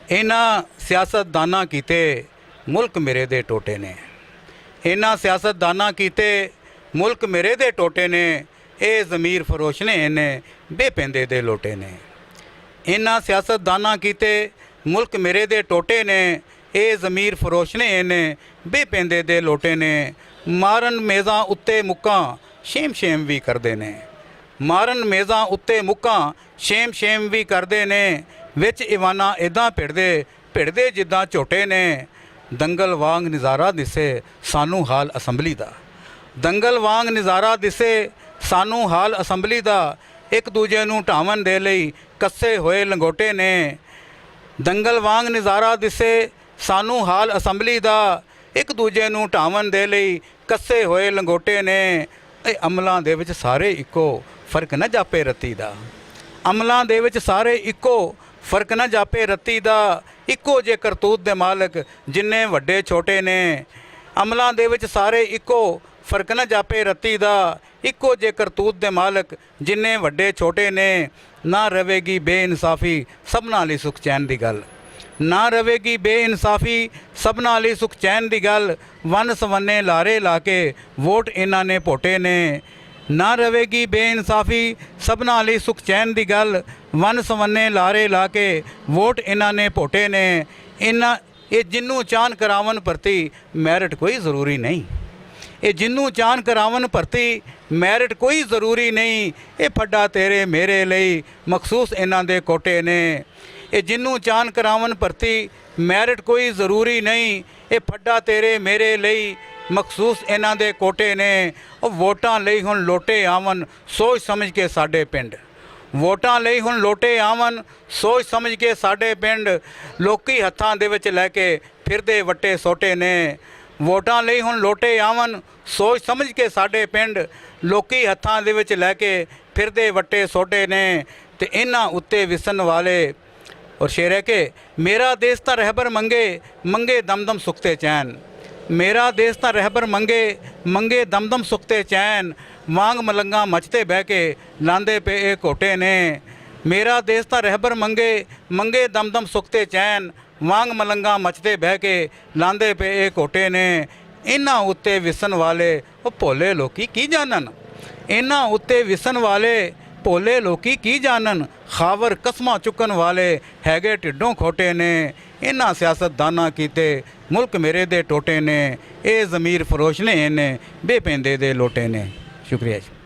इन्हां सियासतदानां कीते मुल्क मेरे दे टोटे ने। इन्हां सियासतदानां कीते मुल्क मेरे दे टोटे ने। ये ज़मीर फरोश ने इन्हें बेपेंदे दे लोटे ने। इन्हां सियासतदानां कीते मुल्क मेरे दे टोटे ने। ये ज़मीर फरोश ने इन्हें बेपेंदे दे लोटे ने। मारन मेज़ां उत्ते मुक्कां शेम शेम भी करदे ने। मारन मेज़ां उत्ते मुक्कां शेम शेम भी करदे ने। विच ईवाना इदां भिड़दे जिद्दां झोटे ने। दंगल वांग नज़ारा दिसे सानू हाल असैंबली दा। दंगल वांग नज़ारा दिसे सानू हाल असैंबली दा। एक दूजे नूं ढावन दे लई कस्से होए लंगोटे ने। दंगल वांग नज़ारा दिसे सानू हाल असैंबली दा। एक दूजे नूं ढावन दे लई कस्से होए लंगोटे ने। अमलां दे विच सारे इक्को फर्क न जापे रत्ती दा। अमलां दे विच सारे इक्को फर्क न जापे रत्ती दा। इक्को जे करतूत दे मालक जिन्ने वड्डे छोटे ने। अमलां दे विच सारे इक्को फर्क न जापे रत्ती दा। इक्को जे करतूत दे मालक जिन्ने वड्डे छोटे ने। ना रवेगी बेइंसाफ़ी सबना लई सुख चैन दी गल। ना रवेगी बेइंसाफ़ी सबना लई सुख चैन दी गल। वन सवन्ने लारे ला के वोट इन्हां ने पोटे ने। ना रवेगी बेइंसाफ़ी सबना लई सुख चैन दी गल। वन सवन्ने लारे ला के वोट इन्हां ने पोटे ने। इन्हां ये जिन्नू चाहन करावन भर्ती मैरिट कोई ज़रूरी नहीं। ये जिन्नू चाहन करावन भर्ती मैरिट कोई ज़रूरी नहीं। ये फड्डा तेरे मेरे लई मखसूस इन्हां दे कोटे ने। ये जिन्नू चाहन करावन भर्ती मैरिट कोई ज़रूरी नहीं। ये फड्डा तेरे मेरे लई मखसूस इन्हां दे कोटे ने। ਉਹ ਵੋਟਾਂ ਲਈ ਹੁਣ ਲੋਟੇ ਆਵਨ ਸੋਚ ਸਮਝ ਕੇ ਸਾਡੇ ਪਿੰਡ। ਵੋਟਾਂ ਲਈ ਹੁਣ ਲੋਟੇ ਆਵਨ ਸੋਚ ਸਮਝ ਕੇ ਸਾਡੇ ਪਿੰਡ। ਲੋਕੀ ਹੱਥਾਂ ਦੇ ਵਿੱਚ ਲੈ ਕੇ ਫਿਰਦੇ ਵੱਟੇ ਸੋਟੇ ਨੇ। ਵੋਟਾਂ ਲਈ ਹੁਣ ਲੋਟੇ ਆਵਨ ਸੋਚ ਸਮਝ ਕੇ ਸਾਡੇ ਪਿੰਡ। ਲੋਕੀ ਹੱਥਾਂ ਦੇ ਵਿੱਚ ਲੈ ਕੇ ਫਿਰਦੇ ਵੱਟੇ ਸੋਟੇ ਨੇ। ਤੇ ਇਹਨਾਂ ਉੱਤੇ ਵਿਸਣ ਵਾਲੇ और शेर है कि मेरा देश ता रहबर मंगे मंगे दम दम सुखते चैन। मेरा देश ता रहबर मंगे मंगे दम दम सुखते चैन। वांग मलंगा मचते बह के लांदे पे ए कोटे ने। मेरा देश ता रहबर मंगे मंगे दम दम सुखते चैन। वांग मलंगा मचते बह के लांदे पे ए कोटे ने। इन्हां उत्ते विसन वाले वो भोले लोकी की जानन। इन्हां उत्ते विसन वाले भोले लोकी की जानन। खावर कस्मां चुकन वाले हैगे ढिड्डों खोटे ने। इन्हां सियासतदानां कीते मुल्क मेरे दे टोटे ने। ये ज़मीर फरोश ने इन्हें बेपेंदे दे लोटे ने। शुक्रिया जी।